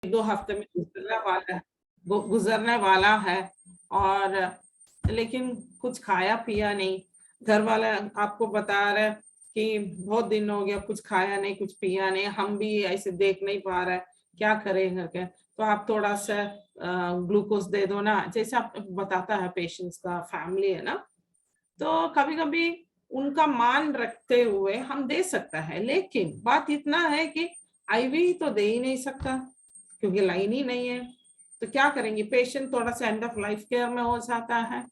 2 हफ्ते में गुजरने वाला है। और लेकिन कुछ खाया पिया नहीं, घर वाला आपको बता रहे कि बहुत दिन हो गया, कुछ खाया नहीं, कुछ पिया नहीं, हम भी ऐसे देख नहीं पा रहे, क्या करें करके। तो आप थोड़ा सा ग्लूकोज दे दो ना, जैसे आप बताता है पेशेंट्स का फैमिली है ना, तो कभी कभी उनका मान रखते हुए हम दे सकता है। लेकिन बात इतना है कि आईवी तो दे ही नहीं सकता क्योंकि लाइन ही नहीं है। तो क्या करेंगे, पेशेंट थोड़ा सा एंड ऑफ लाइफ केयर में हो जाता है,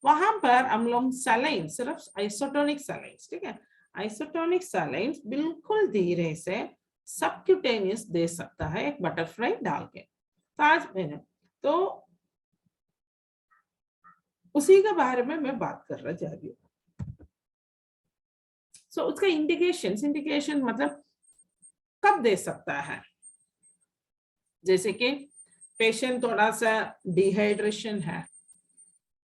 वहां पर हम लोग सलाइन, सिर्फ आइसोटोनिक सलाइन, ठीक है, आइसोटोनिक सलाइन बिल्कुल धीरे से सबक्यूटेनियस दे सकता है, एक बटरफ्लाई डाल के 5 मिनट। तो उसी के बारे में मैं बात कर रहा जा रही हूँ। सो उसका इंडिकेशन मतलब कब दे सकता है, जैसे कि पेशेंट थोड़ा सा डिहाइड्रेशन है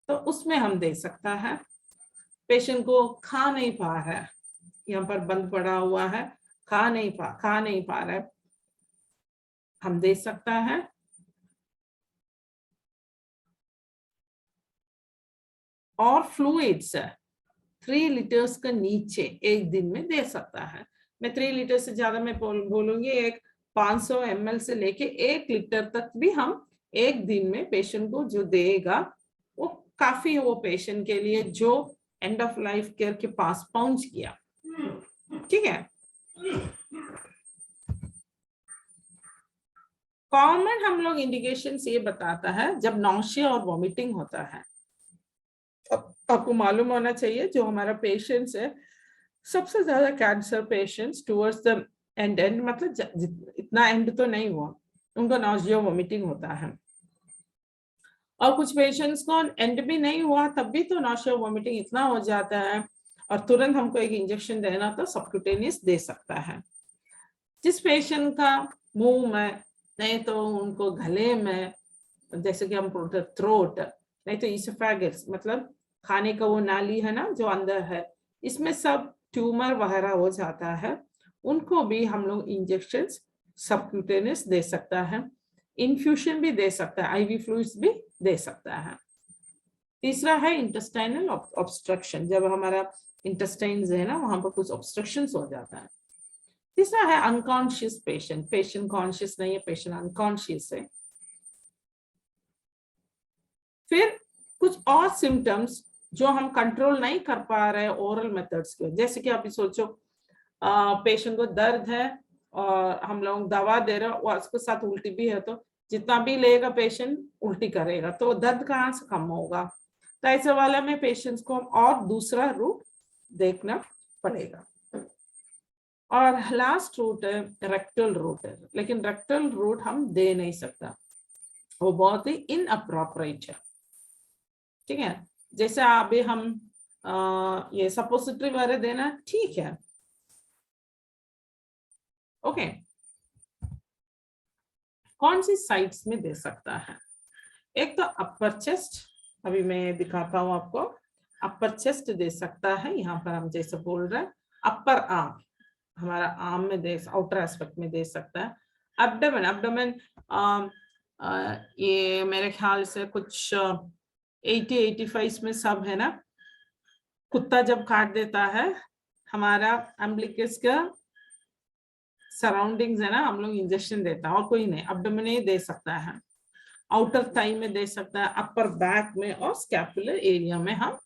तो उसमें हम दे सकता है। पेशेंट को खा नहीं पा रहा है, यहाँ पर बंद पड़ा हुआ है, खा नहीं पा रहा है, हम दे सकता है। और फ्लूइड्स 3 लीटर्स का नीचे एक दिन में दे सकता है। मैं 3 लीटर से ज्यादा मैं बोलूंगी, एक 500 ml से लेके 1 लीटर तक भी हम एक दिन में पेशेंट को जो देगा वो काफी है, वो पेशेंट के लिए जो एंड ऑफ लाइफ केयर के पास पहुंच गया, ठीक है। कॉमन हम लोग इंडिकेशन ये बताता है जब नॉशिया और वॉमिटिंग होता है। अब आपको मालूम होना चाहिए जो हमारा पेशेंट्स है, सबसे ज्यादा cancer patients towards the end मतलब इतना एंड तो नहीं हुआ, उनको नॉशिया वॉमिटिंग होता है। और कुछ पेशेंट्स को एंड भी नहीं हुआ तब भी तो नॉशिया वॉमिटिंग इतना हो जाता है और तुरंत हमको एक इंजेक्शन देना तो सबक्यूटेनियस दे सकता है। जिस पेशेंट का मुंह में नहीं तो उनको गले में, जैसे कि हम बोलते थ्रोट, नहीं तो इसोफेगस मतलब खाने का वो नाली है ना जो अंदर है, इसमें सब ट्यूमर वगैरह हो जाता है, उनको भी हम लोग इंजेक्शन सबक्यूटेनियस दे सकता है। इन्फ्यूशन भी दे सकता है, आईवी फ्लूइड्स भी दे सकता है। तीसरा है इंटेस्टाइनल ऑब्स्ट्रक्शन, जब हमारा इंटेस्टाइन्स है ना वहां पर कुछ ऑब्स्ट्रक्शन हो जाता है। तीसरा है अनकॉन्शियस पेशेंट, पेशेंट कॉन्शियस नहीं है, पेशेंट अनकॉन्शियस है। फिर कुछ और सिम्टम्स जो हम कंट्रोल नहीं कर पा रहे ओरल मेथड्स के, जैसे कि आप सोचो पेशेंट को दर्द है और हम लोग दवा दे रहे हो, उसके साथ उल्टी भी है, तो जितना भी लेगा पेशेंट उल्टी करेगा, तो दर्द कहाँ से कम होगा। तो ऐसे वाले में पेशेंट्स को और दूसरा रूट देखना पड़ेगा। और लास्ट रूट है रेक्टल रूट है, लेकिन रेक्टल रूट हम दे नहीं सकता, वो बहुत ही इनअप्रोप्रिएट है, ठीक है। जैसे अभी हम ये सपोजिटरी वगैरह देना ठीक है, ओके। कौन सी साइड्स में दे सकता है, एक तो अपर चेस्ट, अभी मैं दिखाता हूं आपको। अपर चेस्ट दे सकता है, यहाँ पर हम जैसे बोल रहे हैं अपर आर्म, हमारा आर्म में दे, आउटर एस्पेक्ट में दे सकता है। एब्डोमेन, ये मेरे ख्याल से कुछ 80-85 में सब है ना, कुत्ता जब काट देता है हमारा एम्ब्लिकस का सराउंडिंग्स है ना, हम लोग इंजेक्शन देता है और कोई नहीं, एब्डोमेन ही दे सकता है। आउटर थाई में दे सकता है, अपर बैक में और स्कैपुलर एरिया में हम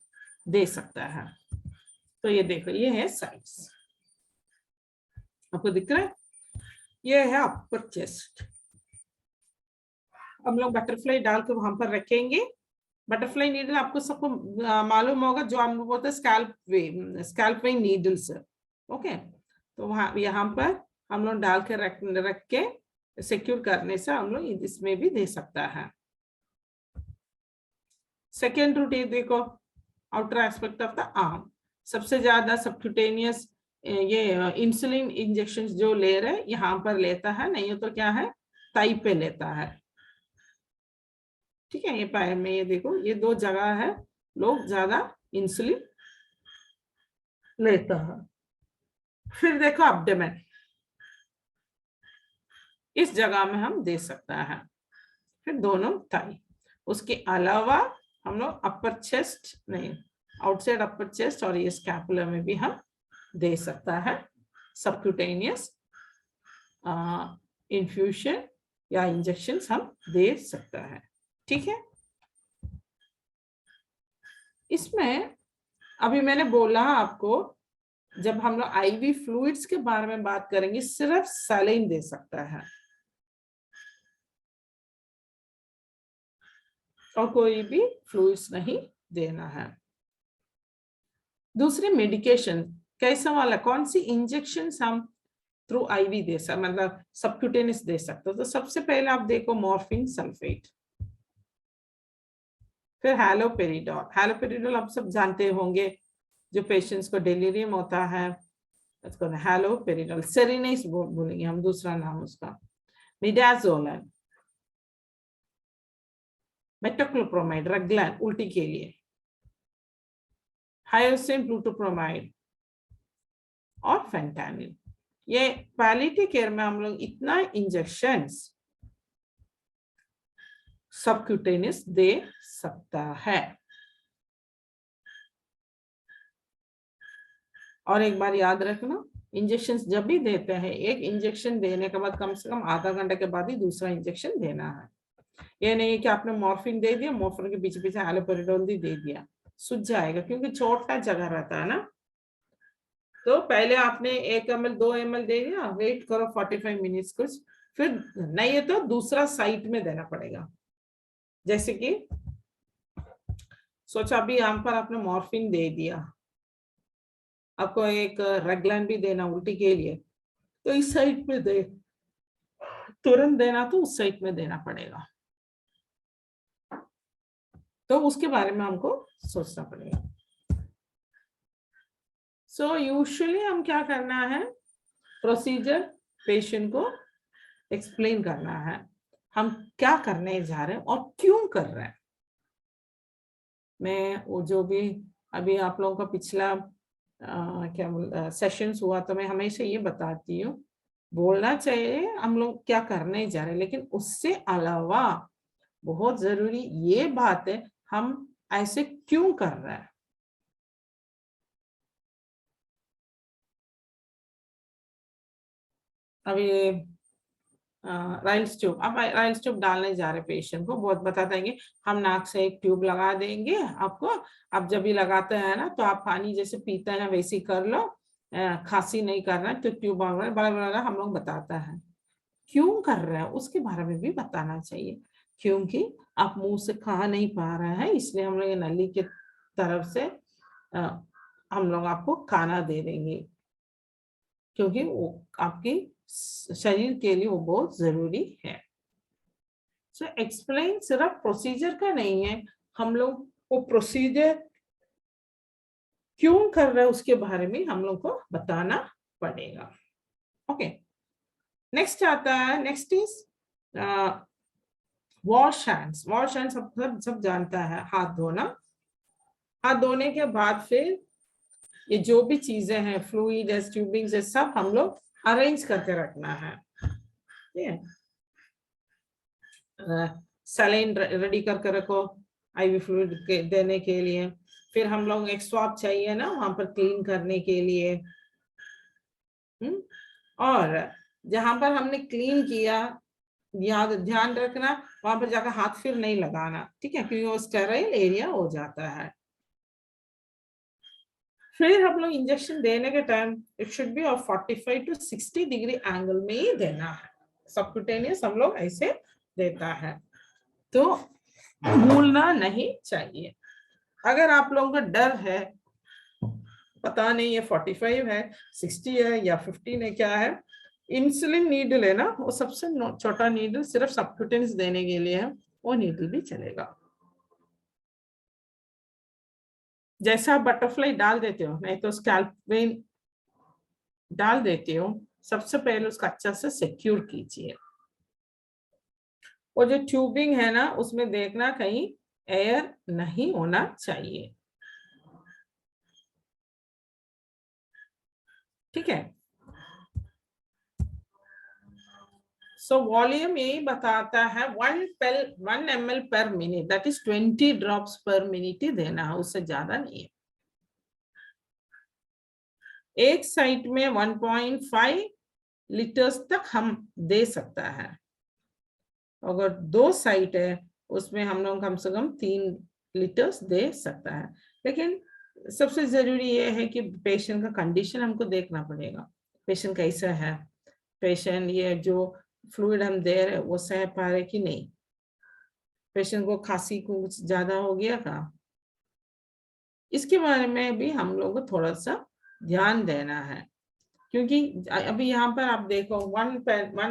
दे सकता है। तो ये देखो, ये है साइड्स, आपको दिख रहा है, ये है अपर चेस्ट। हम लोग बटरफ्लाई डाल के वहां पर रखेंगे। बटरफ्लाई नीडल आपको सबको मालूम होगा, जो हम बोलते हैं स्कैल्प वे नीडल्स, ओके। तो वहां यहाँ पर हम लोग डाल के रख के सिक्योर करने से हम लोग इसमें भी दे सकता है। सेकेंड रूट ये देखो, outer aspect of the arm, सबसे ज्यादा सबक्यूटेनियस ये इंसुलिन इंजेक्शन जो ले रहे यहाँ पर लेता है, नहीं तो क्या है थाई पे लेता है, ठीक है। ये पैर में ये देखो, ये 2 जगह है लोग ज्यादा इंसुलिन लेता है। फिर देखो एब्डोमेन, इस जगह में हम दे सकता है। फिर दोनों थाई। उसके अलावा हम लोग अपर चेस्ट नहीं, आउटसाइड अपर चेस्ट और ये स्कैपुलर में भी हम दे सकता है सबक्यूटेनियस इन्फ्यूशन या इंजेक्शन हम दे सकता है। ठीक है। इसमें अभी मैंने बोला आपको, जब हम लोग आईवी फ्लूइड्स के बारे में बात करेंगे सिर्फ सलाइन दे सकता है और कोई भी फ्लूइड्स नहीं देना है। दूसरे मेडिकेशन कैसा वाला, कौन सी इंजेक्शन हम थ्रू आईवी दे सकते, मतलब सबक्यूटेनियस दे सकते हो। तो सबसे पहले आप देखो मॉर्फिन सल्फेट, फिर हैलोपेरिडोल। हैलोपेरिडोल आप सब जानते होंगे, जो पेशेंट्स को डिलीरियम होता है उसको हैलोपेरिडोल, सेरिनेस बोलेंगे हम दूसरा नाम उसका। मिडाजोलन, मेटोक्लोप्रोमाइड रेगुलर उल्टी के लिए, हायोसिन प्लूटोप्रोमाइड और फेंटानिल। ये पैलिएटिव केयर में हम लोग इतना इंजेक्शंस सबक्यूटेनियस दे सकता है। और एक बार याद रखना, इंजेक्शन जब भी देते हैं एक इंजेक्शन देने के बाद कम से कम आधा घंटे के बाद ही दूसरा इंजेक्शन देना है। ये नहीं है कि आपने मॉर्फिन दे दिया, मॉर्फिन के पीछे पीछे हैलोपेरिडोल भी दे दिया, सूझ जाएगा क्योंकि छोटा जगह रहता है ना। तो पहले आपने 1 ml 2 ml दे दिया, वेट करो 45 मिनट्स कुछ, फिर नहीं है तो दूसरा साइट में देना पड़ेगा। जैसे कि सोचा अभी यहाँ पर आपने मॉर्फिन दे दिया, आपको एक रेगुलर भी देना उल्टी के लिए, तो इस साइट में दे, तुरंत देना तो उस साइट में देना पड़ेगा। तो उसके बारे में हमको सोचना पड़ेगा। सो यूजुअली हम क्या करना है, प्रोसीजर पेशेंट को एक्सप्लेन करना है, हम क्या करने जा रहे हैं और क्यों कर रहे हैं। मैं वो जो भी अभी आप लोगों का पिछला क्या बोल सेशंस हुआ, तो मैं हमेशा ये बताती हूँ, बोलना चाहिए हम लोग क्या करने जा रहे हैं, लेकिन उससे अलावा बहुत जरूरी ये बात है हम ऐसे क्यों कर रहे हैं। अभी राइल्स ट्यूब, अब राइल्स ट्यूब डालने जा रहे पेशेंट को, बहुत बता देंगे हम नाक से एक ट्यूब लगा देंगे आपको, आप जब भी लगाते हैं ना तो आप पानी जैसे पीते हैं ना वैसे ही कर लो, खांसी नहीं करना तो ट्यूब बड़ा बड़ा हम लोग बताता है। क्यों कर रहे हैं उसके बारे में भी बताना चाहिए, क्योंकि आप मुंह से खा नहीं पा रहे हैं इसलिए हम लोग नली के तरफ से हम लोग आपको खाना दे देंगे, क्योंकि वो आपकी शरीर के लिए वो बहुत जरूरी है। सो एक्सप्लेन सिर्फ प्रोसीजर का नहीं है, हम लोग वो प्रोसीजर क्यों कर रहे हैं उसके बारे में हम लोग को बताना पड़ेगा। ओके, नेक्स्ट आता है, next is wash hands. Wash hands सब जानता है, हाथ धोना। हाथ धोने के बाद फिर ये जो भी चीजें हैं फ्लूइड है, ट्यूबिंग है, सब हम लोग अरेंज करके रखना है। ठीक है, सलाइन रेडी करके रखो आईवी फ्लूइड देने के लिए। फिर हम लोग एक स्वाब चाहिए ना वहां पर क्लीन करने के लिए। और जहां पर हमने क्लीन किया ध्यान रखना वहां पर जाकर हाथ फिर नहीं लगाना, ठीक है, क्योंकि वो स्टेराइल एरिया हो जाता है। फिर हम लोग इंजेक्शन देने के time it should be of 45 to 60 degree angle में ही देना है। सबक्यूटेनियस हम लोग ऐसे देता है, तो भूलना नहीं चाहिए। अगर आप लोगों का डर है, पता नहीं ये 45 है 60 है या 15 है क्या है, इंसुलिन नीडल है ना, वो सबसे छोटा नीडल सिर्फ सबक्यूटेनियस देने के लिए है, वो नीडल भी चलेगा। जैसा आप बटरफ्लाई डाल देते हो नहीं तो स्कैल्पिन डाल देते हो, सबसे पहले उसका अच्छा से सिक्योर कीजिए। वो जो ट्यूबिंग है ना उसमें देखना कहीं एयर नहीं होना चाहिए, ठीक है। सो वॉल्यूम यही बताता है 1 ml per minute, that is 20 drops per minute ही देना है, उससे ज्यादा नहीं है। एक साइट में 1.5 लीटर्स तक हम दे सकता है। अगर 2 साइट है उसमें हम लोग कम से कम 3 लीटर्स दे सकता है। लेकिन सबसे जरूरी ये है कि पेशेंट का कंडीशन हमको देखना पड़ेगा, पेशेंट कैसा है, पेशेंट ये जो फ्लूइड हम दे रहे वो सह पा रहे कि नहीं, पेशेंट को खांसी कुछ ज्यादा हो गया का, इसके बारे में भी हम लोग को थोड़ा सा ध्यान देना है। क्योंकि अभी यहाँ पर आप देखो 1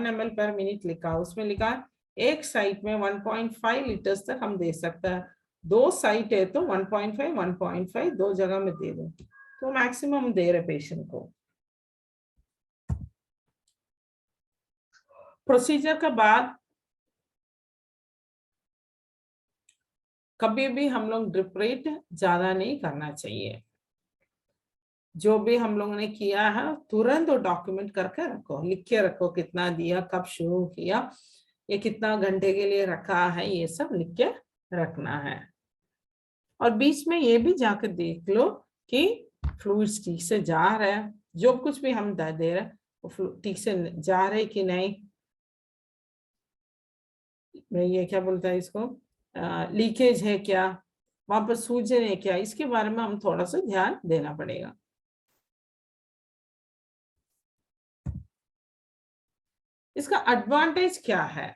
ml पर मिनट लिखा, उसमें लिखा एक साइट में 1.5 लीटर्स तक हम दे सकता है। 2 साइट है तो 1.5 दो जगह में दे दो, तो मैक्सिमम दे रहे पेशेंट को। प्रोसीजर के बाद कभी भी हम लोग ड्रिप रेट ज्यादा नहीं करना चाहिए। जो भी हम लोगों ने किया है तुरंत वो डॉक्यूमेंट करके रखो, लिख के रखो, कितना दिया, कब शुरू किया, ये कितना घंटे के लिए रखा है, ये सब लिख के रखना है। और बीच में ये भी जाकर देख लो कि फ्लूइड्स ठीक से जा रहे हैं, जो कुछ भी हम दे रहे हैं वो ठीक से जा रहे कि नहीं, ये क्या बोलता है इसको, लीकेज है क्या, वहां पर सूजन है क्या, इसके बारे में हम थोड़ा सा ध्यान देना पड़ेगा। इसका एडवांटेज क्या है,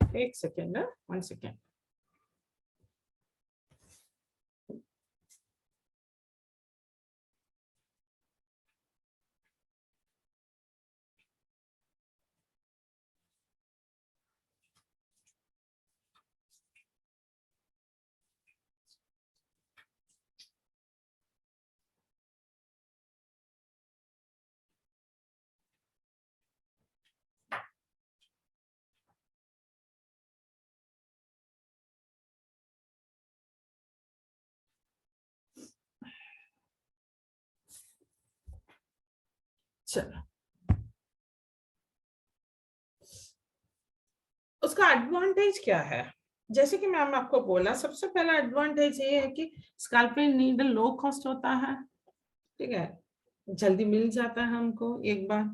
एक सेकेंड, 1 सेकेंड। चलो, उसका एडवांटेज क्या है, जैसे कि मैम आपको बोला, सबसे पहला एडवांटेज ये है कि स्कैल्पेल नीडल लो कॉस्ट होता है, ठीक है, जल्दी मिल जाता है हमको एक बार।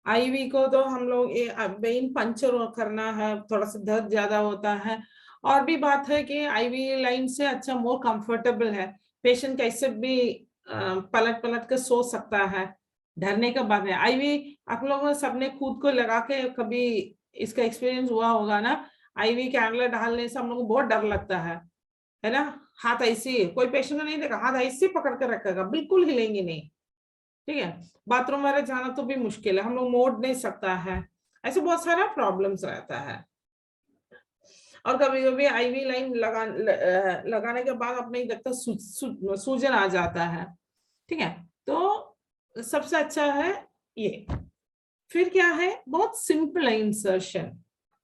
आईवी को तो हम लोग ये वेन पंचर करना है, थोड़ा सा दर्द ज्यादा होता है। और भी बात है कि आईवी लाइन से अच्छा मोर कंफर्टेबल है, पेशेंट कैसे भी पलट पलट कर सो सकता है, डरने का बात है। आईवी आप लोगों ने सबने खुद को लगा के कभी इसका एक्सपीरियंस हुआ होगा ना, आईवी कैनुला डालने से हम लोग को बहुत डर लगता है ना। हाथ ऐसे, कोई पेशेंट को नहीं देखा, हाथ ऐसे पकड़ कर रखेगा, बिल्कुल हिलेंगे नहीं, ठीक है। बाथरूम वगैरह जाना तो भी मुश्किल है, हम लोग मोड़ नहीं सकता है, ऐसे बहुत सारा प्रॉब्लम्स रहता है। और कभी कभी आईवी लाइन लगाने के बाद अपने देखता सूजन आ जाता है, ठीक है। तो सबसे अच्छा है ये। फिर क्या है, बहुत सिंपल है insertion,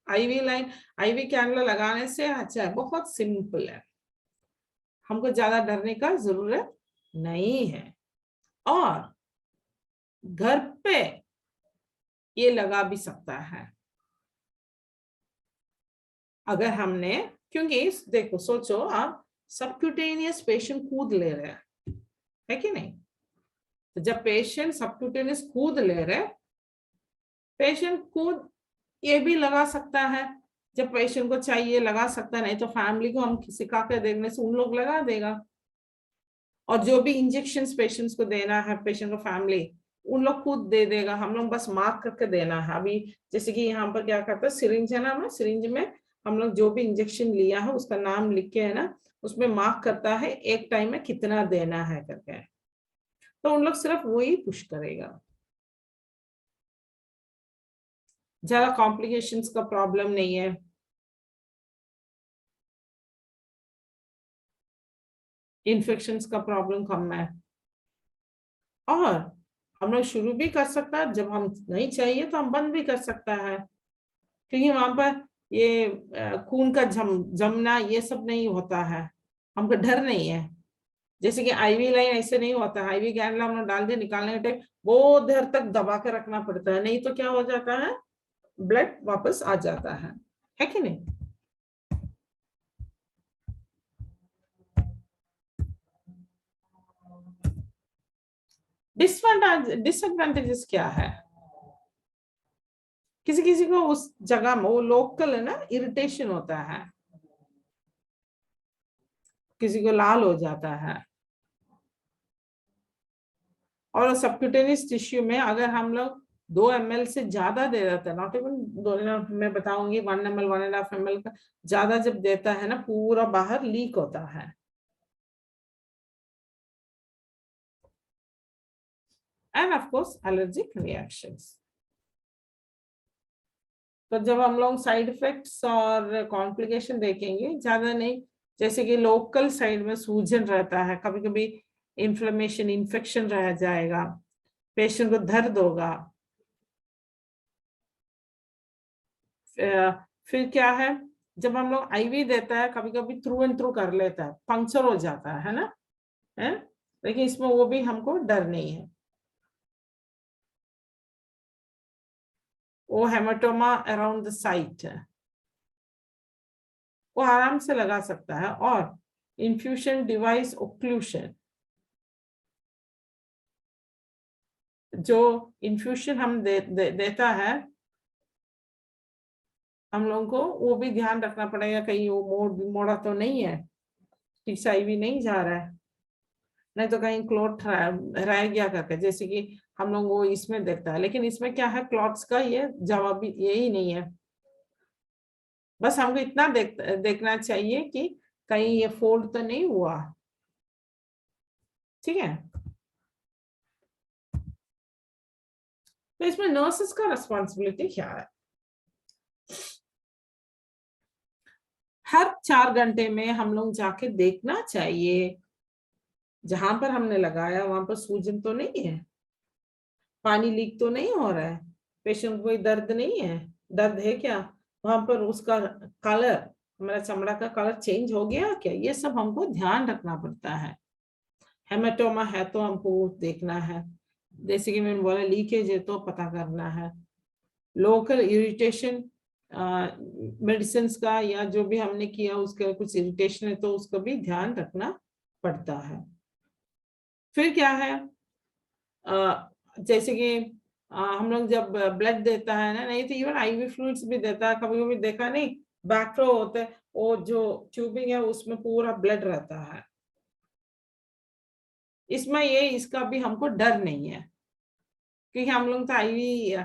IV line, IV cannula लगाने से अच्छा है, बहुत सिंपल है, हमको ज्यादा डरने का जरूरत नहीं है। और घर पे ये लगा भी सकता है अगर हमने, क्योंकि देखो सोचो आप सबक्यूटेनियस पेशेंट कूद ले रहे हैं, है कि नहीं, तो जब पेशेंट सबक्यूटेनियस कूद ले रहे, पेशेंट कूद ये भी लगा सकता है, जब पेशेंट को चाहिए लगा सकता है, नहीं तो फैमिली को हम सिखा कर देखने से उन लोग लगा देगा। और जो भी इंजेक्शन पेशेंट्स को देना है, पेशेंट को फैमिली उन लोग खुद दे देगा, हम लोग बस मार्क करके देना है। अभी जैसे कि यहाँ पर क्या करता है, सिरिंज है ना, में सिरिंज में हम लोग जो भी इंजेक्शन लिया है उसका नाम लिख के है ना, उसमें मार्क करता है एक टाइम में कितना देना है करके, तो उन लोग सिर्फ वही पुश करेगा, ज्यादा कॉम्प्लिकेशंस का प्रॉब्लम नहीं है। इन्फेक्शंस का प्रॉब्लम कम है। और हम लोग शुरू भी कर सकता है, जब हम नहीं चाहिए तो हम बंद भी कर सकता है, क्योंकि वहां पर ये खून का जमना ये सब नहीं होता है, हमको डर नहीं है। जैसे कि आईवी लाइन ऐसे नहीं होता है, आईवी कैनुला हम लोग डाल दिए, निकालने के टाइम वो देर तक दबा के रखना पड़ता है, नहीं तो क्या हो जाता है, ब्लड वापस आ जाता है कि नहीं। डिसएडवांटेजेस क्या है, किसी किसी को उस जगह में वो लोकल है ना इरिटेशन होता है, किसी को लाल हो जाता है। और सबक्यूटेनियस टिश्यू में अगर हम लोग 2 ml से ज्यादा दे देते हैं, नॉट इवन 2, मैं बताऊंगी 1 ml 1.5 ml का ज्यादा जब देता है ना, पूरा बाहर लीक होता है। End of course allergic reactions. तो जब हम लोग साइड इफेक्ट्स और कॉम्प्लिकेशन देखेंगे, ज्यादा नहीं, जैसे कि लोकल साइड में सूजन रहता है, कभी कभी इन्फ्लेमेशन इन्फेक्शन रह जाएगा, पेशेंट को दर्द होगा। फिर क्या है, जब हम लोग आईवी देता है कभी कभी थ्रू एंड थ्रू कर लेता है, पंक्चर हो जाता है ना, है, लेकिन इसमें वो भी हमको डर नहीं है। वो हेमाटोमा अराउंड द साइट है, वो आराम से लगा सकता है। और इन्फ्यूशन डिवाइस ओक्लूशन, जो इन्फ्यूशन हम देता है हम लोगों को, वो भी ध्यान रखना पड़ेगा कहीं वो मोड़ा तो नहीं है, ठीक से आईवी नहीं जा रहा है, नहीं तो कहीं क्लॉट रह गया करके, जैसे कि हम लोग वो इसमें देखता है। लेकिन इसमें क्या है, क्लॉट्स का ये जवाब यही नहीं है। बस हमको इतना देखना चाहिए कि कहीं ये फोल्ड तो नहीं हुआ, ठीक है। तो इसमें नर्सेस का रिस्पॉन्सिबिलिटी क्या है, हर 4 घंटे में हम लोग जाके देखना चाहिए जहां पर हमने लगाया वहां पर सूजन तो नहीं है, पानी लीक तो नहीं हो रहा है, पेशेंट को कोई दर्द नहीं है, दर्द है क्या, वहां पर उसका कलर, हमारा चमड़ा का कलर चेंज हो गया क्या, ये सब हमको ध्यान रखना पड़ता है। हेमाटोमा है तो हमको देखना है, जैसे कि मैंने बोला लीकेज है तो पता करना है, लोकल इरिटेशन मेडिसिन का या जो भी हमने किया उसका कुछ इरिटेशन है तो उसको भी ध्यान रखना पड़ता है। फिर क्या है, जैसे कि हम लोग जब ब्लड देता है ना, नहीं तो इवन आईवी फ्लूइड्स भी देता है, कभी कभी देखा नहीं, बैकफ्लो होते हैं, वो जो ट्यूबिंग है उसमें पूरा ब्लड रहता है, इसमें ये इसका भी हमको डर नहीं है, क्योंकि हम लोग तो आईवी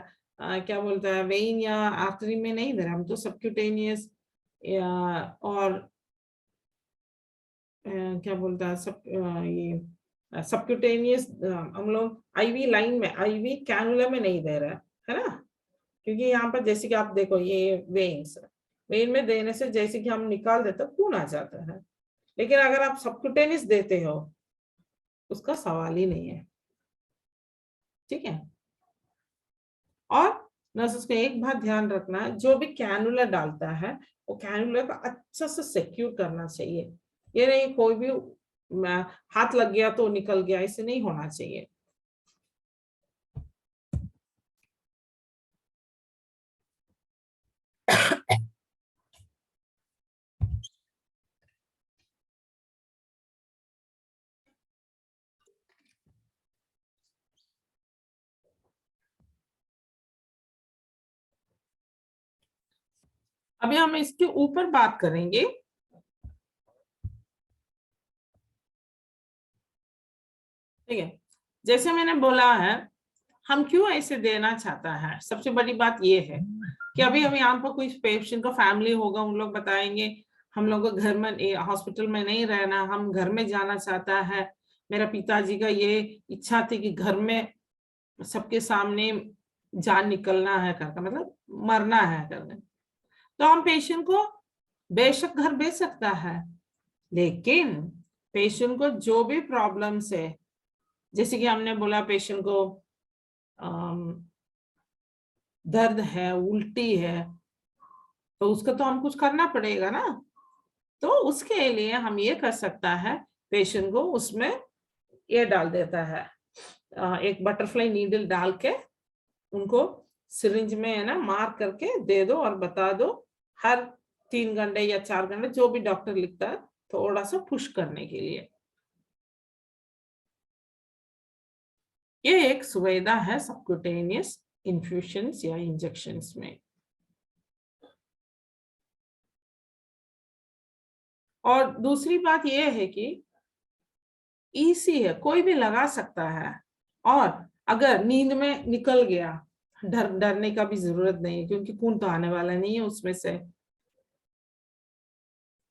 क्या बोलता है वेइन या आर्टरी में नहीं दे रहे, हम तो सबक्यूटेनियस और क्या बोलता है सब ये सबक्यूटेनियस हम लोग आईवी लाइन में, आईवी कैनुला में नहीं दे रहा है ना, क्योंकि यहाँ पर जैसे कि आप देखो ये वेन्स, वेन में देने से जैसे कि हम निकाल देते खून आ जाता है, लेकिन अगर आप सबक्यूटेनियस देते हो उसका सवाल ही नहीं है, ठीक है। और नर्सेस को एक बात ध्यान रखना है, जो भी कैनुला डालता है वो कैनुला का अच्छा से सिक्योर करना चाहिए, ये नहीं कोई भी हाथ लग गया तो निकल गया, ऐसे नहीं होना चाहिए। अभी हम इसके ऊपर बात करेंगे, ठीक है। जैसे मैंने बोला है हम क्यों ऐसे देना चाहता है, सबसे बड़ी बात ये है कि अभी हम यहाँ पर कोई पेशेंट का फैमिली होगा, उन लोग बताएंगे हम लोग को घर में हॉस्पिटल में नहीं रहना, हम घर में जाना चाहता है, मेरा पिताजी का ये इच्छा थी कि घर में सबके सामने जान निकलना है करके, मतलब मरना है करके, तो हम पेशेंट को बेशक घर भेज सकता है, लेकिन पेशेंट को जो भी प्रॉब्लम्स है, जैसे कि हमने बोला पेशेंट को दर्द है, उल्टी है, तो उसका तो हम कुछ करना पड़ेगा ना, तो उसके लिए हम ये कर सकता है, पेशेंट को उसमें ये डाल देता है एक बटरफ्लाई नीडल डाल के उनको सिरिंज में है ना मार करके दे दो और बता दो हर 3 घंटे या 4 घंटे जो भी डॉक्टर लिखता है थोड़ा सा पुश करने के लिए। ये एक सुविधा है सबक्यूटेनियस इन्फ्यूशंस या इंजेक्शंस में। और दूसरी बात यह है कि इजी है, कोई भी लगा सकता है, और अगर नींद में निकल गया डरने का भी जरूरत नहीं है, क्योंकि खून तो आने वाला नहीं है उसमें से,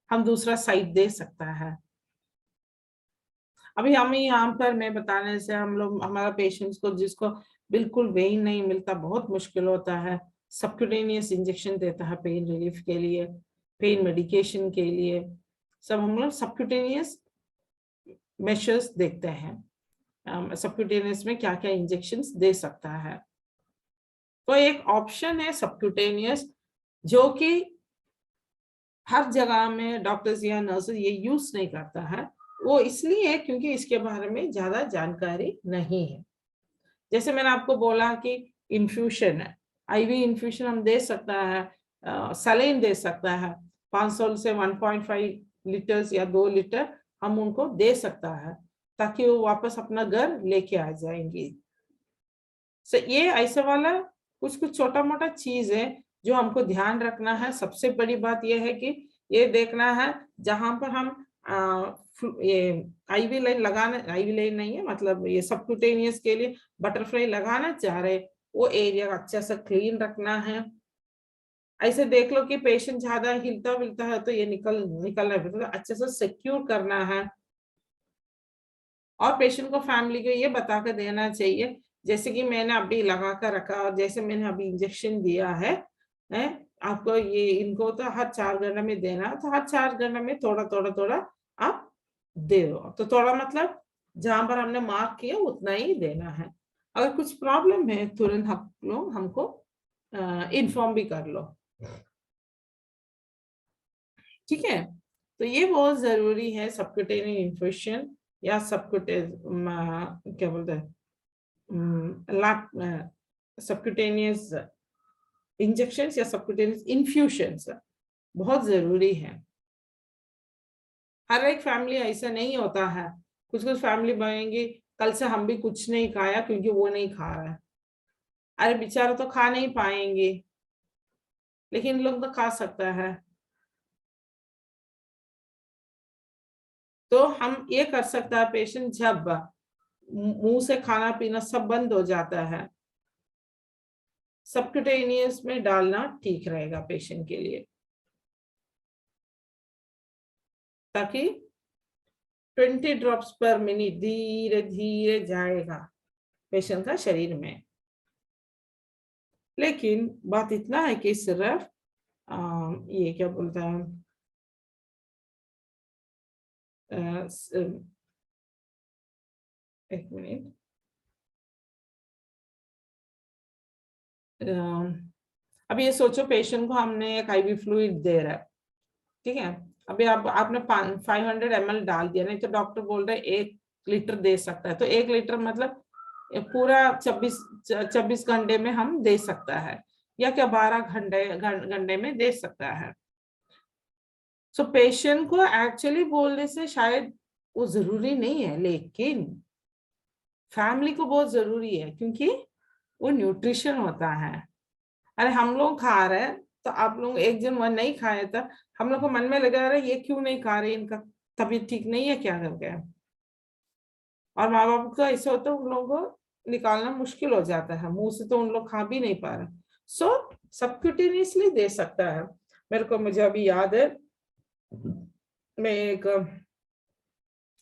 हम दूसरा साइड दे सकता है। अभी हम यहाँ पर मैं बताने से हम लोग हमारा पेशेंट्स को जिसको बिल्कुल वेन नहीं मिलता, बहुत मुश्किल होता है, सबक्यूटेनियस इंजेक्शन देता है पेन रिलीफ के लिए, पेन मेडिकेशन के लिए, सब हम लोग सबक्यूटेनियस मेजर्स देखते हैं, सबक्यूटेनियस में क्या क्या इंजेक्शंस दे सकता है। तो एक ऑप्शन है सबक्यूटेनियस जो कि हर जगह में डॉक्टर्स या नर्सेस ये यूज नहीं करता है, वो इसलिए क्योंकि इसके बारे में ज्यादा जानकारी नहीं है। जैसे मैंने आपको बोला कि इन्फ्यूशन है, आईवी इन्फ्यूशन हम दे सकता है, सलाइन दे सकता है, 500 से 1.5 लीटर्स या 2 लीटर हम उनको दे सकता है, ताकि वो वापस अपना घर लेके आ जाएंगे। ये ऐसा वाला कुछ छोटा मोटा चीज है जो हमको ध्यान रखना है। सबसे बड़ी बात यह है कि ये देखना है जहां पर हम ये आईवी लाइन लगाना, आईवी लाइन नहीं है मतलब ये सबक्यूटेनियस के लिए बटरफ्लाई लगाना चाह रहे, वो एरिया अच्छा से क्लीन रखना है। ऐसे देख लो कि पेशेंट ज्यादा हिलता विलता है तो ये निकलना है, तो अच्छे से सिक्योर करना है। और पेशेंट को फैमिली को ये बता कर देना चाहिए, जैसे कि मैंने अभी लगा कर रखा और जैसे मैंने अभी इंजेक्शन दिया है, आपको ये इनको तो हर 4 घंटे में देना, तो हर 4 घंटे में थोड़ा थोड़ा थोड़ा आप दे दो। तो थोड़ा मतलब जहां पर हमने मार्क किया उतना ही देना है। अगर कुछ प्रॉब्लम है तुरंत आप लोग हमको इन्फॉर्म भी कर लो, ठीक है। तो ये बहुत जरूरी है सबक्यूटेनियस इन्फ्यूशन या क्या बोलते हैं सबक्यूटेनियस इंजेक्शंस या सबक्यूटेनियस इन्फ्यूशंस बहुत जरूरी है। हर एक फैमिली ऐसा नहीं होता है, कुछ फैमिली बनेंगी कल से हम भी कुछ नहीं खाया क्योंकि वो नहीं खा रहा है, अरे बेचारा तो खा नहीं पाएंगे, लेकिन लोग तो खा सकता है। तो हम ये कर सकता है, पेशेंट जब मुंह से खाना पीना सब बंद हो जाता है, सबक्यूटेनियस में डालना ठीक रहेगा पेशेंट के लिए, ताकि 20 ड्रॉप्स पर मिनट धीरे धीरे जाएगा पेशेंट का शरीर में। लेकिन बात इतना है कि सिर्फ ये क्या बोलता है एक मिनट, अब ये सोचो पेशेंट को हमने एक आईवी फ्लूइड दे रहा है, ठीक है, अभी आपने 500 ml डाल दिया, नहीं तो डॉक्टर बोल रहे 1 लीटर दे सकता है, तो 1 लीटर मतलब पूरा 24 घंटे में हम दे सकता है, या क्या 12 घंटे में दे सकता है। सो पेशेंट को एक्चुअली बोलने से शायद वो जरूरी नहीं है, लेकिन फैमिली को बहुत जरूरी है, क्योंकि वो न्यूट्रिशन होता है। अरे हम लोग खा रहे हैं तो आप लोग एक दिन वह नहीं खाए था, हम लोग को मन में लगा रहा है ये क्यों नहीं खा रहे, इनका तबीयत ठीक नहीं है क्या करके, और माँ बाप को ऐसे होता है उन लोगों को निकालना मुश्किल हो जाता है मुंह से, तो उन लोग खा भी नहीं पा रहे। सो सबक्यूटेनियसली दे सकता है। मुझे अभी याद है, मैं एक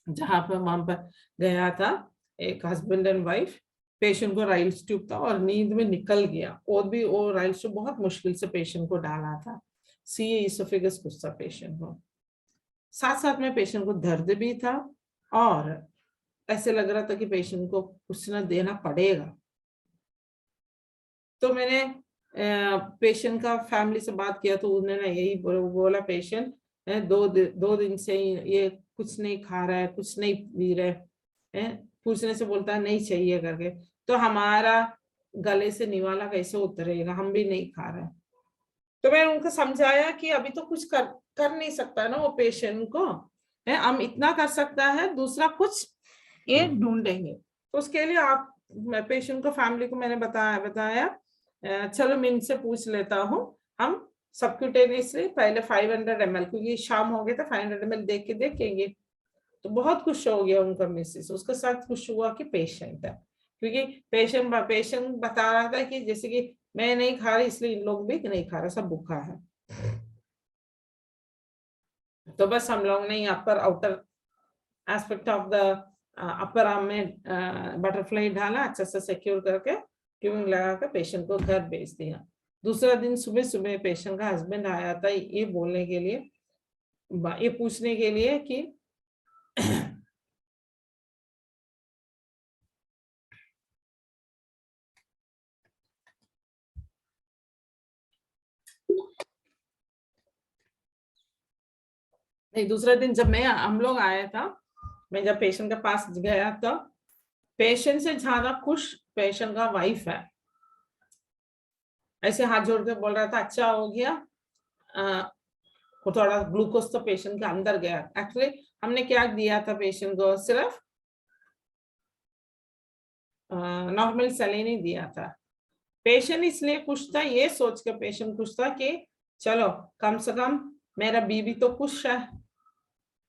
जहां पर वहां पर गया था, एक हस्बैंड एंड वाइफ, पेशेंट को राइल्स ट्यूब था और नींद में निकल गया, और भी वो राइल्स ट्यूब बहुत मुश्किल से पेशेंट को डाला था, सीए इसोफेगस कुछ था पेशेंट को, साथ साथ में पेशेंट को दर्द भी था, और ऐसे लग रहा था कि पेशेंट को कुछ ना देना पड़ेगा। तो मैंने पेशेंट का फैमिली से बात किया, तो उन्होंने यही बोला पेशेंट 2 दिन से ये कुछ नहीं खा रहा है, कुछ नहीं पी रहा है, पूछने से बोलता है नहीं चाहिए करके, तो हमारा गले से निवाला कैसे उतरेगा, हम भी नहीं खा रहे। तो मैं उनको समझाया कि अभी तो कुछ कर नहीं सकता ना वो पेशेंट को, है हम इतना कर सकता है, दूसरा कुछ ये ढूंढेंगे। तो उसके लिए आप पेशेंट को, फैमिली को मैंने बताया चलो मैं इनसे पूछ लेता हूँ, हम सबक्यूटेनियसली पहले 500 ml, क्योंकि शाम हो गया था, 500 ml देखेंगे। तो बहुत खुश हो गया उनका मिसेस, उसके साथ खुश हुआ कि पेशेंट है, क्योंकि पेशेंट बता रहा था कि जैसे कि मैं नहीं खा रही इसलिए इन लोग भी नहीं खा रहे, सब भूखा है। तो बस हम लोग ने यहाँ पर outer aspect of the upper arm में बटरफ्लाई डाला, अच्छा से सिक्योर करके ट्यूबिंग लगा कर पेशेंट को घर भेज दिया। दूसरा दिन सुबह सुबह पेशेंट का हस्बैंड आया था ये बोलने के लिए, ये पूछने के लिए कि नहीं, दूसरा दिन जब हम लोग आया था, मैं जब पेशेंट के पास गया तो पेशेंट से ज्यादा खुश पेशेंट का वाइफ है। ऐसे हाथ जोड़ के बोल रहा था अच्छा हो गया, वो थोड़ा ग्लूकोज तो पेशेंट के अंदर गया। एक्चुअली हमने क्या दिया था पेशेंट को, सिर्फ नॉर्मल सैलाइन ही दिया था। पेशेंट इसलिए खुश था, ये सोच के पेशेंट खुश था कि चलो कम से कम मेरा बीबी तो खुश है,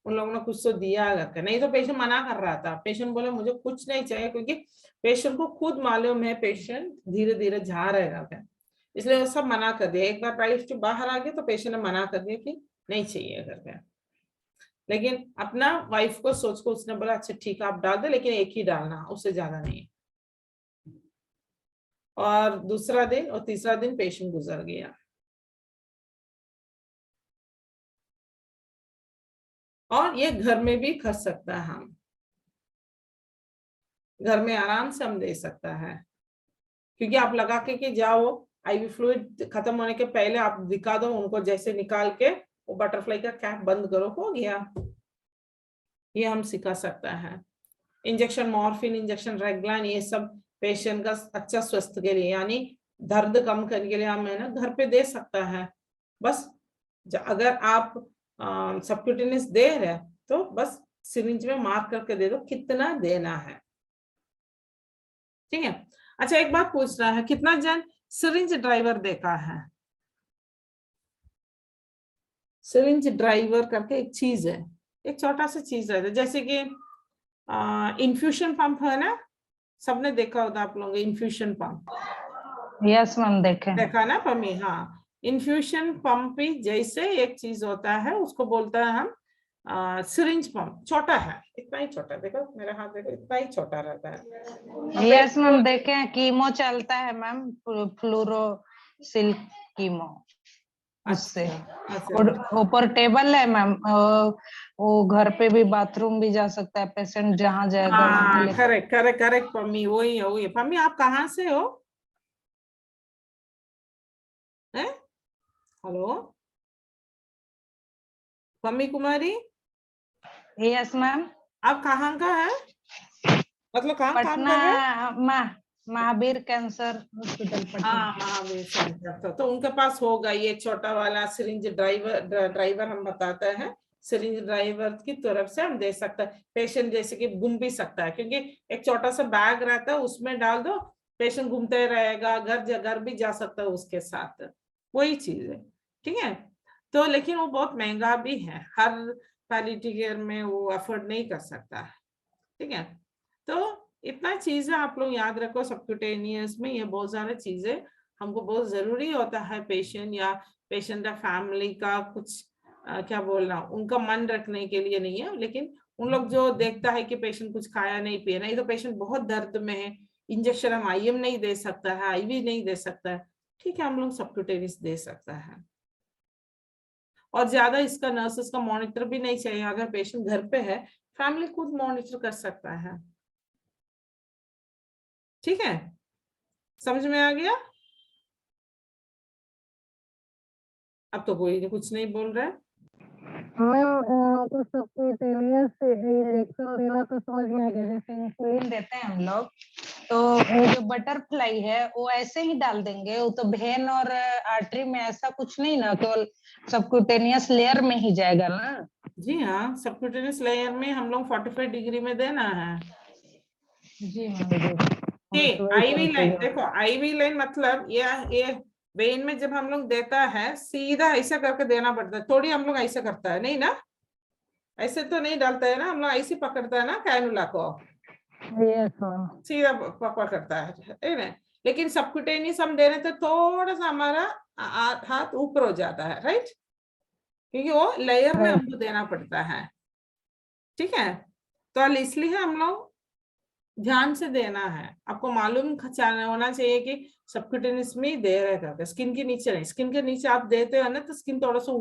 उन लोगों ने कुछ तो दिया करके। नहीं तो पेशेंट मना कर रहा था, पेशेंट बोले मुझे कुछ नहीं चाहिए, क्योंकि पेशेंट को खुद मालूम है पेशेंट धीरे धीरे जा रहेगा क्या, इसलिए वो सब मना कर दिया। एक बार वाइफ जो बाहर आ गई तो पेशेंट ने मना कर दिया कि नहीं चाहिए करके। लेकिन अपना वाइफ को सोच को उसने बोला अच्छा ठीक है आप डाल दे, लेकिन एक ही डालना, उससे ज्यादा नहीं। और दूसरा दिन और तीसरा दिन पेशेंट गुजर गया। और ये घर में भी कर सकता है, हम घर में आराम से हम दे सकता है, क्योंकि आप लगा के जाओ, आईवी फ्लूइड खत्म होने के पहले आप दिखा दो उनको, जैसे निकाल के वो बटरफ्लाई का कैप बंद करो, हो गया। ये हम सिखा सकता है। इंजेक्शन मॉर्फिन, इंजेक्शन रेगलाइन, ये सब पेशेंट का अच्छा स्वस्थ के लिए, यानी दर्द कम करने के लिए हम है ना घर पे दे सकता है। बस अगर आप सबक्यूटेनियस दे रहे हैं तो बस सिरिंज में मार्क करके दे दो कितना देना है, ठीक है। अच्छा एक बात पूछना है, कितना जन सिरिंज ड्राइवर देखा है? सिरिंज ड्राइवर करके एक चीज है, एक छोटा सा चीज है, जैसे कि इन्फ्यूशन पंप है ना, सबने देखा होगा आप लोग इन्फ्यूशन पंप। यस मैम देखे, देखा ना पम्मी? हाँ, इन्फ्यूशन पंप भी जैसे एक चीज होता है, उसको बोलता है हम सिरिंज पंप। छोटा है, इतना ही छोटा, देखो मेरा हाथ देखो, इतना ही छोटा रहता है। यस मैम देखे हैं, कीमो चलता है मैम, फ्लोरोसिल कीमो, उससे। और ऊपर टेबल है मैम, वो घर पे भी बाथरूम भी जा सकता है पेशेंट, जहाँ जाएगा वहाँ। करेक्ट करेक्ट करेक्ट पम्मी, वही है वही है। पम्मी आप कहाँ से हो? हैं? हेलो पम्मी कुमारी, यस मैम, आप कहाँ का है, मतलब कहाँ काम पटना कर रहे हैं? Mahavir cancer hospital Patna. हाँ महावीर सेंटर, तो उनके पास होगा ये छोटा वाला सिरिंज ड्राइवर हम बताते हैं। सिरिंज ड्राइवर की तरफ से हम दे सकते हैं, पेशेंट जैसे कि घूम भी सकता है, क्योंकि एक छोटा सा बैग रहता है उसमें डाल दो, पेशेंट घूमते रहेगा, घर भी जा सकता है उसके साथ, वही चीज है, ठीक है। तो लेकिन वो बहुत महंगा भी है, हर पैलिएटिव केयर में वो अफोर्ड नहीं कर सकता है, ठीक है। तो इतना चीजें आप लोग याद रखो, सबक्यूटेनियस में ये बहुत सारी चीजें हमको बहुत जरूरी होता है, पेशेंट या पेशेंट का फैमिली का कुछ क्या बोलना, उनका मन रखने के लिए नहीं है, लेकिन उन लोग जो देखता है कि पेशेंट कुछ खाया नहीं पिया नहीं, तो पेशेंट बहुत दर्द में है, इंजेक्शन हम आईएम नहीं दे सकता है, आईवी नहीं दे सकता है, ठीक है, हम लोग सबक्यूटेनियस दे सकता है। और ज्यादा इसका नर्सेस का मॉनिटर भी नहीं चाहिए, अगर पेशेंट घर पे है फैमिली खुद मॉनिटर कर सकता है, ठीक है, समझ में आ गया? अब तो कोई कुछ नहीं बोल रहा है। मैम तो सबक्यूटेनियस इंजेक्शन देना तो समझ में आ गया, जैसे इंसुलिन देते हैं हम लोग, तो वो जो बटरफ्लाई है वो ऐसे ही डाल देंगे, वो तो वेन और आर्टरी में ऐसा कुछ नहीं ना, केवल सबक्यूटेनियस लेयर में ही जाएगा ना? जी हाँ, सबक्यूटेनियस लेयर में हम लोग 45 डिग्री में देना है। जी मैम जी, आईवी लाइन देखो, आईवी लाइन मतलब ये वेन में जब हम लोग देता है सीधा ऐसा करके देना पड़ता है, थोड़ी हम लोग ऐसा करता है नहीं ना, ऐसे तो नहीं डालता है ना हम लोग, ऐसे पकड़ता है ना कैनुला को, सीधा पकड़ता है ना। लेकिन सबक्यूटेनियस हम दे रहे थे थोड़ा सा हमारा हाथ ऊपर हो जाता है, राइट, क्योंकि वो लेयर में हमको देना पड़ता है। ठीक है, तो इसलिए हम लोग ध्यान से देना है। आपको मालूम होना चाहिए कि सबक्यूटेनियस में दे रहे करके, स्किन के नीचे नहीं। स्किन के नीचे आप देते हो ना तो स्किन थोड़ा सा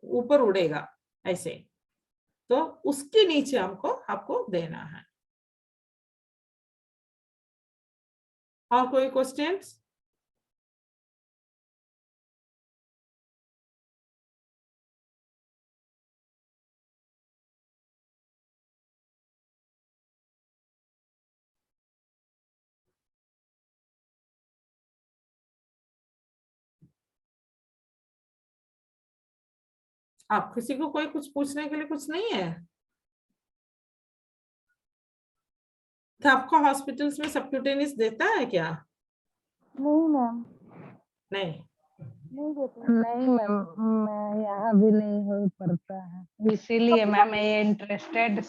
ऊपर उड़ेगा ऐसे, तो उसके नीचे आपको देना है। और कोई क्वेश्चंस? आप किसी को कोई कुछ पूछने के लिए कुछ नहीं है? तो आपको हॉस्पिटल्स में सबक्यूटेनियस देता है क्या? नहीं मैम, नहीं नहीं देते। नहीं मैम, मैं यहाँ भी नहीं हो पड़ता है, इसीलिए मैम ये इंटरेस्टेड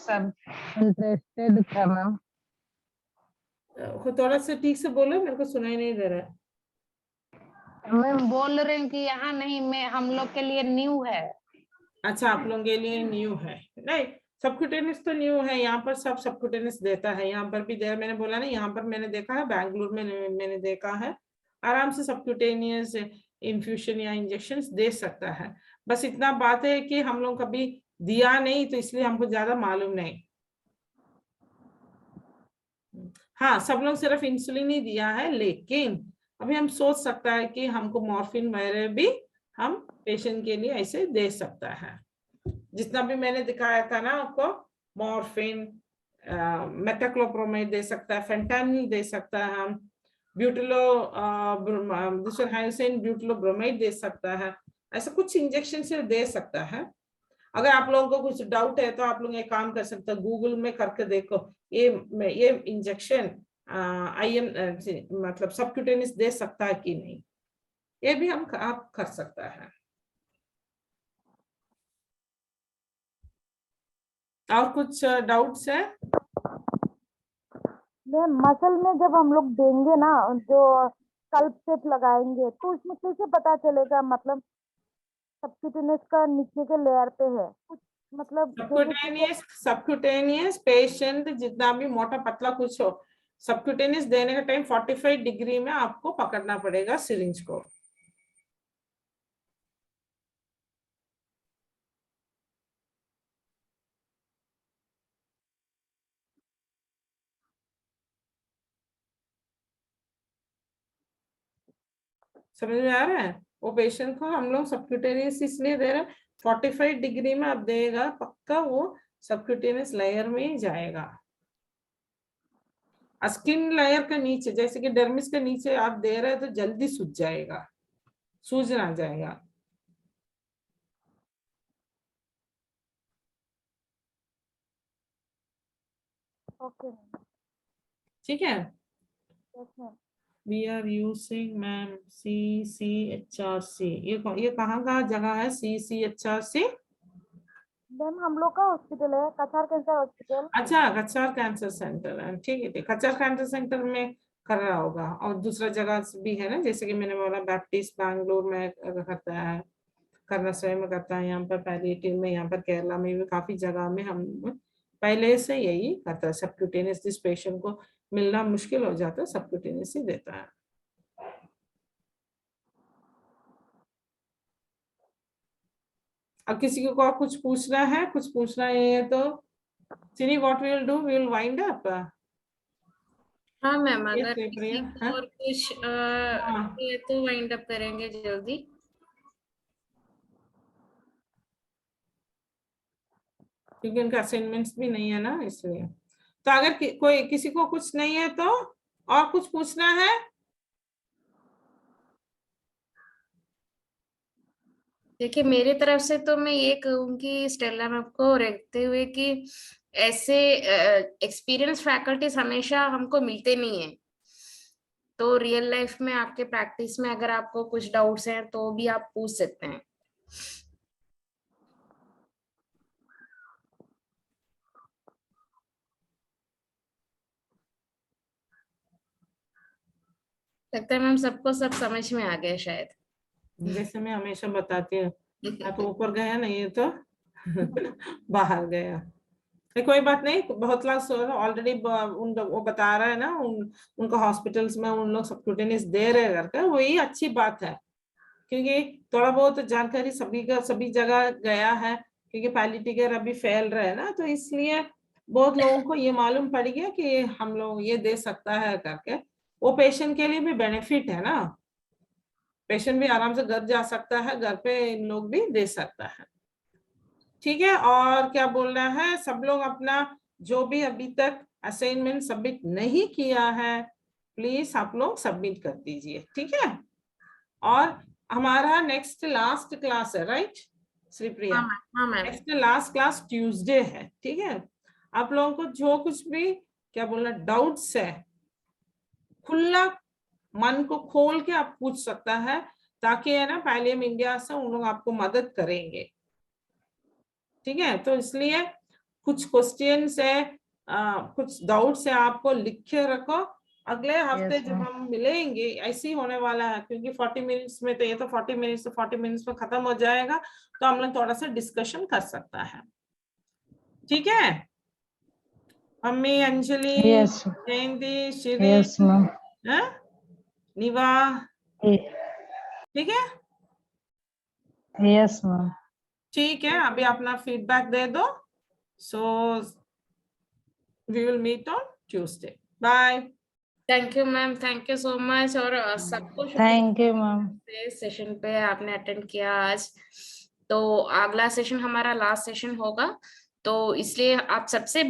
था मैम। थोड़ा सा ठीक से बोलो, मेरे को सुनाई नहीं दे रहा है। मैम बोल रहे हैं कि यहाँ नहीं, मैं हम लोग के लिए न्यू है। अच्छा, आप लोगों के लिए न्यू है? नहीं, सबक्यूटेनियस तो न्यू है, यहाँ पर सब सबक्यूटेनियस देता है, यहाँ पर भी दे, मैंने बोला ना, यहाँ पर मैंने देखा है, बैंगलोर में मैंने देखा है, आराम से सबक्यूटेनियस इन्फ्यूशन या इंजेक्शन दे सकता है। बस इतना बात है कि हम लोग कभी दिया नहीं, तो इसलिए हमको ज्यादा मालूम नहीं। हाँ, सब लोग सिर्फ इंसुलिन ही दिया है, लेकिन अभी हम सोच सकता है कि हमको मॉर्फिन वगैरह भी हम पेशेंट के लिए ऐसे दे सकता है। जितना भी मैंने दिखाया था ना आपको, मॉर्फिन, मेटाक्लोप्रोमेट दे सकता है, फेंटानिल दे सकता है, हम ब्यूटिलो दूसरा हाइसिन ब्यूटिलो ब्रोमाइड दे सकता है, ऐसा कुछ इंजेक्शन से दे सकता है। अगर आप लोगों को कुछ डाउट है तो आप लोग एक काम कर सकते हैं, गूगल में करके देखो ये इंजेक्शन आईएम मतलब सबक्यूटेनियस दे सकता है कि नहीं, ये भी आप कर सकता है। और कुछ डाउट्स है? मसल में जब हम लोग देंगे ना, जो स्कल्प सेट लगाएंगे, तो उसमें कैसे पता चलेगा, मतलब सबक्यूटेनियस का नीचे के लेयर पे है कुछ, मतलब जो भी चीजें। सबक्यूटेनियस पेशेंट जितना भी मोटा पतला कुछ हो, सबक्यूटेनियस देने का टाइम 45 डिग्री में आपको पकड़ना पड़ेगा सिरिंज को। समझ में आ रहा है? वो पेशेंट को हम लोग सबक्यूटेनियस इसलिए दे रहे हैं, 45 डिग्री में आप देगा पक्का वो सबक्यूटेनियस लेयर में ही जाएगा। स्किन लेयर के नीचे, जैसे कि डर्मिस के नीचे आप दे रहे हैं तो जल्दी सूज जाएगा, सूज ना जाएगा। ओके, ठीक है, yes ma'am. We are using ma'am CCHRC, ये कहाँ जगह है CCHRC? मैम हम लोग का हॉस्पिटल है, कछार कैंसर हॉस्पिटल। अच्छा, कच्चार कैंसर सेंटर है, ठीक है, ठीक, कच्चार कैंसर सेंटर में कर रहा होगा, और दूसरा जगह भी है ना, जैसे कि मैंने बोला बैप्टिस्ट बैंगलोर में करता है, करना स्वयं में करता है, यहाँ पर पैलिएटिव में, यहाँ पर केरला में भी काफी जगह में हम पहले से यही करता है। सबक्यूटेनियस जिस पेशेंट को मिलना मुश्किल हो जाता है सबक्यूटेनियस ही देता है। अब किसी को और कुछ पूछना है, कुछ पूछना है तो Sini, what we will do, we will wind up. हाँ मैम, यस अगर प्रिया, किसी को हाँ और कुछ हाँ है तो वाइंड अप करेंगे जल्दी। क्योंकि उनका असाइनमेंट्स भी नहीं है ना, इसलिए। तो अगर कोई किसी को कुछ नहीं है तो और कुछ पूछना है? देखिए मेरी तरफ से तो मैं ये कहूंगी स्टेला मैम को रखते हुए कि ऐसे एक्सपीरियंस फैकल्टीज हमेशा हमको मिलते नहीं है, तो रियल लाइफ में आपके प्रैक्टिस में अगर आपको कुछ डाउट्स हैं तो भी आप पूछ सकते हैं। लगता है मैम सबको सब समझ में आ गया शायद। जैसे मैं हमेशा बताती हूँ, या तो ऊपर गया, नहीं तो बाहर गया। कोई बात नहीं, बहुत लोग ऑलरेडी वो बता रहा है ना, उनको हॉस्पिटल्स में उन लोग सबक्यूटेनियस दे रहे करके, वही अच्छी बात है। क्योंकि थोड़ा बहुत जानकारी सभी जगह गया है, क्योंकि पैलिएटिव केयर अभी फैल रहा है ना, तो इसलिए बहुत लोगों को ये मालूम पड़ गया कि हम लोग ये दे सकता है करके। वो पेशेंट के लिए भी बेनिफिट है ना, पेशेंट भी आराम से घर जा सकता है, घर पे इन लोग भी दे सकता है। ठीक है, और क्या बोल रहा है, सब लोग अपना जो भी अभी तक असाइनमेंट सबमिट नहीं किया है, प्लीज आप लोग सबमिट कर दीजिए, ठीक है। और हमारा नेक्स्ट लास्ट क्लास है, राइट श्रीप्रिया? हाँ ma'am. Next last class Tuesday है, ठीक है। आप लोगों को जो कुछ भी क्या बोलना डाउट्स है, खुला मन को खोल के आप पूछ सकता है, ताकि है ना पैलियम इंडिया से उन लोग आपको मदद करेंगे, ठीक है। तो इसलिए कुछ क्वेश्चंस है, कुछ डाउट्स है, आपको लिख के रखो। अगले हफ्ते जब हम मिलेंगे ऐसे ही होने वाला है, क्योंकि 40 मिनट्स में तो ये तो 40 मिनट्स में खत्म हो जाएगा, तो हम लोग थोड़ा सा डिस्कशन कर सकता है, ठीक है। मम्मी, अंजलि, जयंती, श्री, निवा, ठीक है। Yes ma'am. ठीक है, अभी अपना फीडबैक दे दो। So we will meet on Tuesday. Bye. Thank you ma'am, thank you so much, और सबको थैंक यू मैम। सेशन पे आपने अटेंड किया आज। तो अगला सेशन हमारा लास्ट सेशन होगा, तो इसलिए आप सबसे